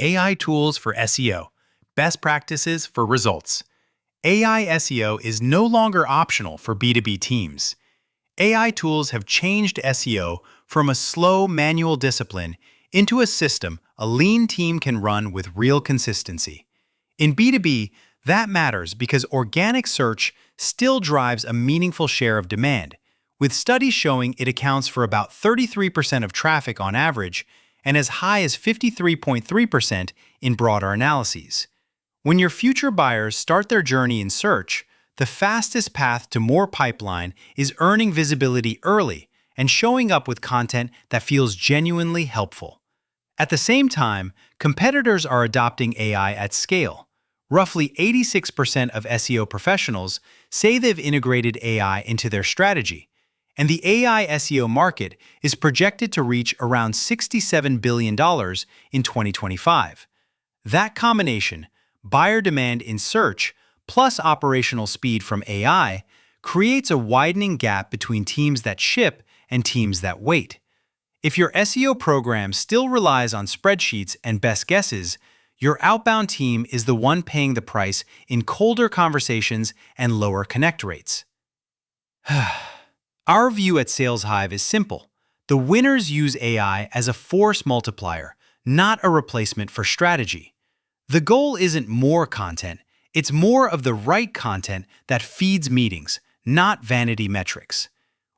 AI tools for SEO, best practices for results. AI SEO is no longer optional for B2B teams. AI tools have changed SEO from a slow manual discipline into a system a lean team can run with real consistency. In B2B, that matters because organic search still drives a meaningful share of demand, with studies showing it accounts for about 33% of traffic on average and as high as 53.3% in broader analyses. When your future buyers start their journey in search, the fastest path to more pipeline is earning visibility early and showing up with content that feels genuinely helpful. At the same time, competitors are adopting AI at scale. Roughly 86% of SEO professionals say they've integrated AI into their strategy, and the AI SEO market is projected to reach around $67 billion in 2025. That combination, buyer demand in search plus operational speed from AI, creates a widening gap between teams that ship and teams that wait. If your SEO program still relies on spreadsheets and best guesses, your outbound team is the one paying the price in colder conversations and lower connect rates. Our view at SalesHive is simple. The winners use AI as a force multiplier, not a replacement for strategy. The goal isn't more content, it's more of the right content that feeds meetings, not vanity metrics.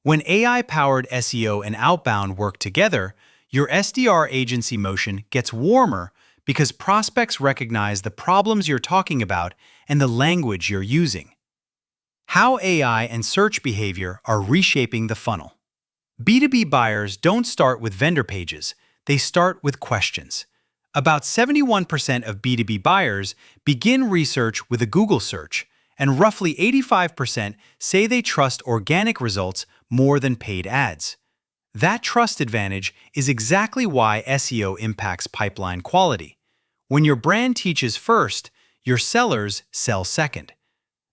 When AI-powered SEO and Outbound work together, your SDR agency motion gets warmer because prospects recognize the problems you're talking about and the language you're using. How AI and search behavior are reshaping the funnel. B2B buyers don't start with vendor pages, they start with questions. About 71% of B2B buyers begin research with a Google search, and roughly 85% say they trust organic results more than paid ads. That trust advantage is exactly why SEO impacts pipeline quality. When your brand teaches first, your sellers sell second.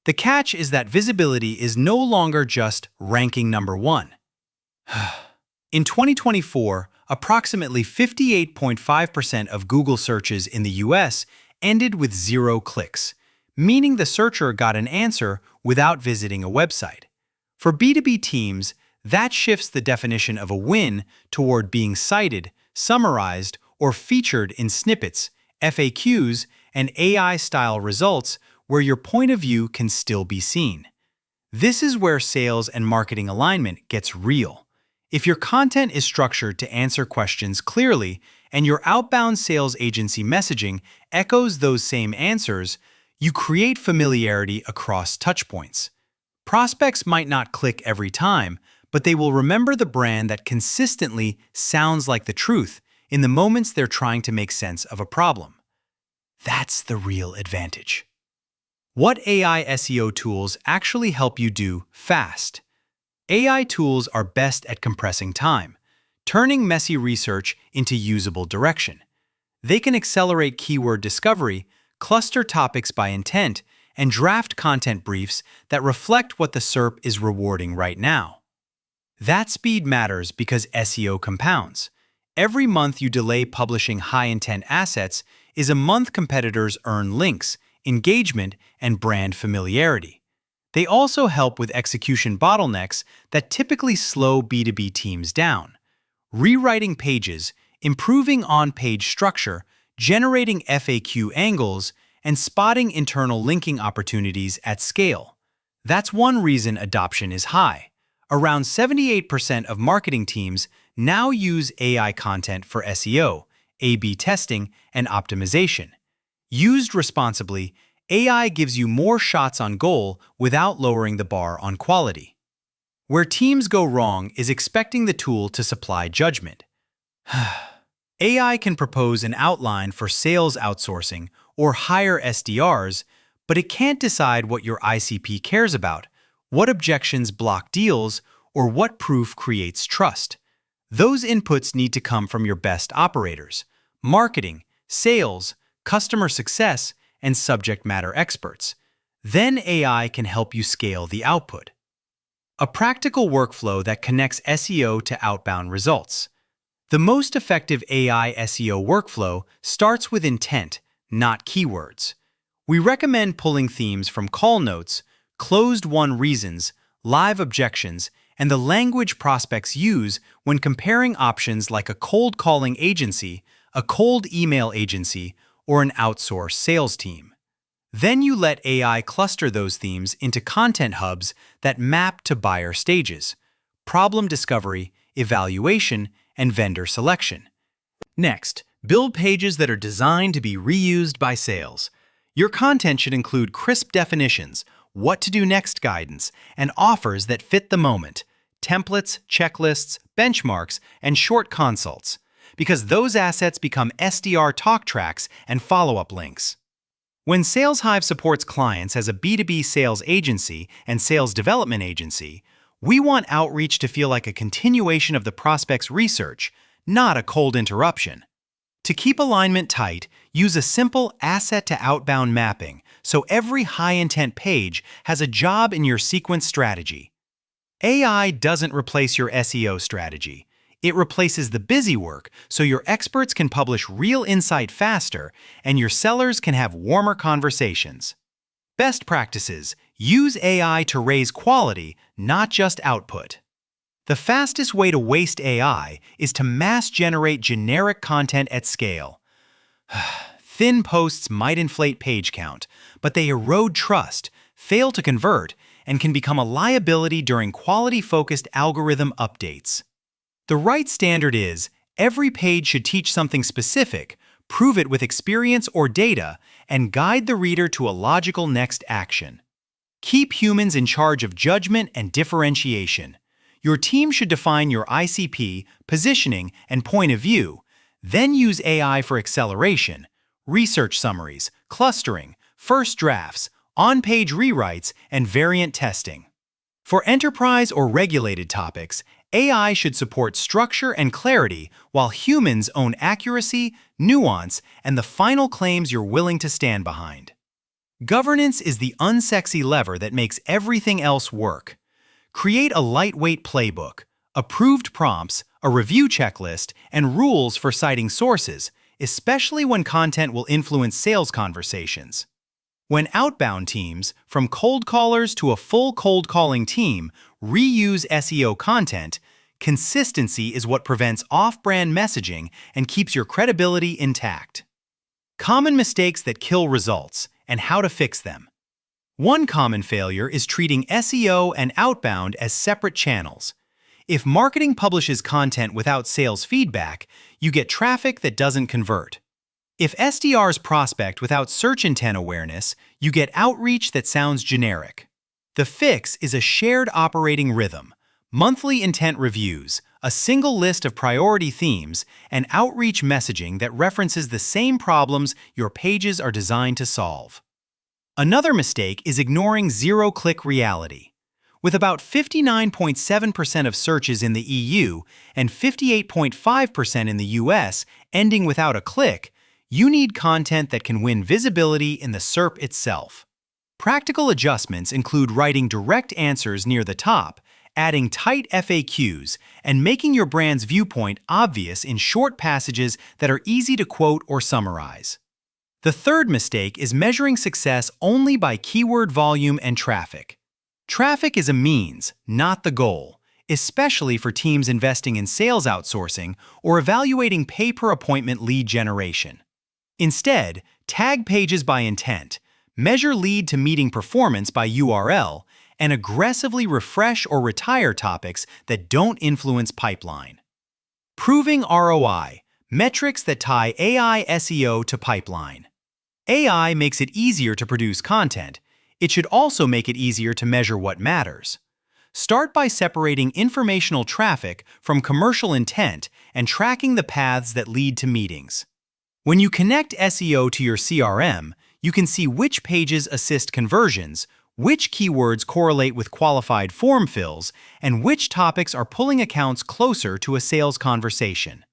The catch is that visibility is no longer just ranking number one. In 2024, approximately 58.5% of Google searches in the US ended with 0 clicks, meaning the searcher got an answer without visiting a website. For B2B teams, that shifts the definition of a win toward being cited, summarized, or featured in snippets, FAQs, and AI-style results where your point of view can still be seen. This is where sales and marketing alignment gets real. If your content is structured to answer questions clearly and your outbound sales agency messaging echoes those same answers, you create familiarity across touchpoints. Prospects might not click every time, but they will remember the brand that consistently sounds like the truth in the moments they're trying to make sense of a problem. That's the real advantage. What AI SEO tools actually help you do fast? AI tools are best at compressing time, turning messy research into usable direction. They can accelerate keyword discovery, cluster topics by intent, and draft content briefs that reflect what the SERP is rewarding right now. That speed matters because SEO compounds. Every month you delay publishing high-intent assets is a month competitors earn links, engagement, and brand familiarity. They also help with execution bottlenecks that typically slow B2B teams down. Rewriting pages, improving on-page structure, generating FAQ angles, and spotting internal linking opportunities at scale. That's one reason adoption is high. Around 78% of marketing teams now use AI content for SEO, A/B testing, and optimization. Used responsibly, AI gives you more shots on goal without lowering the bar on quality. Where teams go wrong is expecting the tool to supply judgment. AI can propose an outline for sales outsourcing or hire SDRs, but it can't decide what your ICP cares about, what objections block deals, or what proof creates trust. Those inputs need to come from your best operators, marketing, sales, customer success, and subject matter experts. Then AI can help you scale the output. A practical workflow that connects SEO to outbound results. The most effective AI SEO workflow starts with intent, not keywords. We recommend pulling themes from call notes, closed-won reasons, live objections, and the language prospects use when comparing options like a cold calling agency, a cold email agency, or an outsourced sales team. Then you let AI cluster those themes into content hubs that map to buyer stages: problem discovery, evaluation, and vendor selection. Next, build pages that are designed to be reused by sales. Your content should include crisp definitions, what to do next guidance, and offers that fit the moment: templates, checklists, benchmarks, and short consults, because those assets become SDR talk tracks and follow-up links. When SalesHive supports clients as a B2B sales agency and sales development agency, we want outreach to feel like a continuation of the prospect's research, not a cold interruption. To keep alignment tight, use a simple asset-to-outbound mapping so every high-intent page has a job in your sequence strategy. AI doesn't replace your SEO strategy. It replaces the busy work so your experts can publish real insight faster and your sellers can have warmer conversations. Best practices: use AI to raise quality, not just output. The fastest way to waste AI is to mass-generate generic content at scale. Thin posts might inflate page count, but they erode trust, fail to convert, and can become a liability during quality-focused algorithm updates. The right standard is, every page should teach something specific, prove it with experience or data, and guide the reader to a logical next action. Keep humans in charge of judgment and differentiation. Your team should define your ICP, positioning, and point of view, then use AI for acceleration, research summaries, clustering, first drafts, on-page rewrites, and variant testing. For enterprise or regulated topics, AI should support structure and clarity while humans own accuracy, nuance, and the final claims you're willing to stand behind. Governance is the unsexy lever that makes everything else work. Create a lightweight playbook, approved prompts, a review checklist, and rules for citing sources, especially when content will influence sales conversations. When outbound teams, from cold callers to a full cold calling team, reuse SEO content, consistency is what prevents off-brand messaging and keeps your credibility intact. Common mistakes that kill results and how to fix them. One common failure is treating SEO and outbound as separate channels. If marketing publishes content without sales feedback, you get traffic that doesn't convert. If SDRs prospect without search intent awareness, you get outreach that sounds generic. The fix is a shared operating rhythm: monthly intent reviews, a single list of priority themes, and outreach messaging that references the same problems your pages are designed to solve. Another mistake is ignoring zero-click reality. With about 59.7% of searches in the EU and 58.5% in the US ending without a click, you need content that can win visibility in the SERP itself. Practical adjustments include writing direct answers near the top, adding tight FAQs, and making your brand's viewpoint obvious in short passages that are easy to quote or summarize. The third mistake is measuring success only by keyword volume and traffic. Traffic is a means, not the goal, especially for teams investing in sales outsourcing or evaluating pay-per-appointment lead generation. Instead, tag pages by intent, measure lead-to-meeting performance by URL, and aggressively refresh or retire topics that don't influence pipeline. Proving ROI, metrics that tie AI SEO to pipeline. AI makes it easier to produce content. It should also make it easier to measure what matters. Start by separating informational traffic from commercial intent and tracking the paths that lead to meetings. When you connect SEO to your CRM, you can see which pages assist conversions, which keywords correlate with qualified form fills, and which topics are pulling accounts closer to a sales conversation.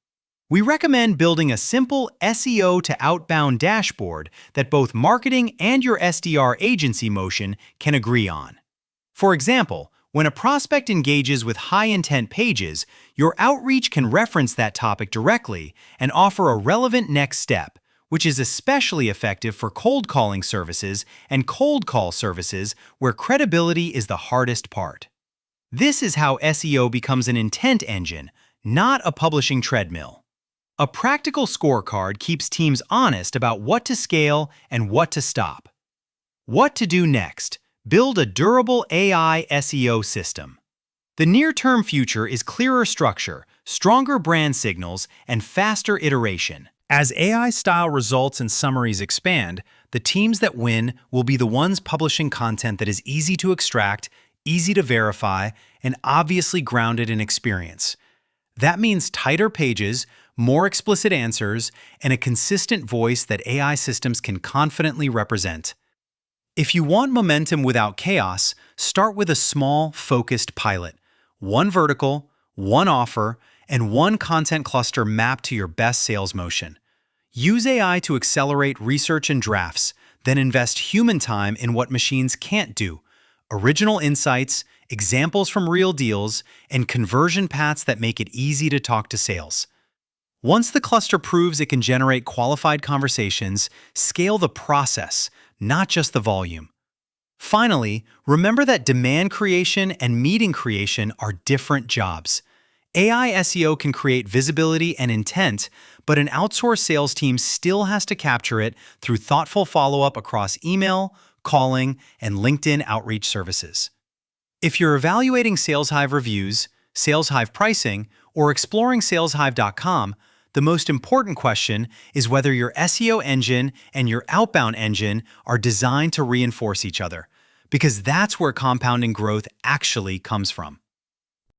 We recommend building a simple SEO to outbound dashboard that both marketing and your SDR agency motion can agree on. For example, When a prospect engages with high-intent pages, your outreach can reference that topic directly and offer a relevant next step, which is especially effective for cold calling services and cold call services where credibility is the hardest part. This is how SEO becomes an intent engine, not a publishing treadmill. A practical scorecard keeps teams honest about what to scale and what to stop. What to do next? Build a durable AI SEO system. The near-term future is clearer structure, stronger brand signals, and faster iteration. As AI-style results and summaries expand, the teams that win will be the ones publishing content that is easy to extract, easy to verify, and obviously grounded in experience. That means tighter pages, more explicit answers, and a consistent voice that AI systems can confidently represent. If you want momentum without chaos, start with a small, focused pilot. One vertical, one offer, and one content cluster mapped to your best sales motion. Use AI to accelerate research and drafts, then invest human time in what machines can't do. Original insights, examples from real deals, and conversion paths that make it easy to talk to sales. Once the cluster proves it can generate qualified conversations, scale the process, not just the volume. Finally, remember that demand creation and meeting creation are different jobs. AI SEO can create visibility and intent, but an outsourced sales team still has to capture it through thoughtful follow-up across email, calling, and LinkedIn outreach services. If you're evaluating SalesHive reviews, SalesHive pricing, or exploring SalesHive.com, the most important question is whether your SEO engine and your outbound engine are designed to reinforce each other, because that's where compounding growth actually comes from.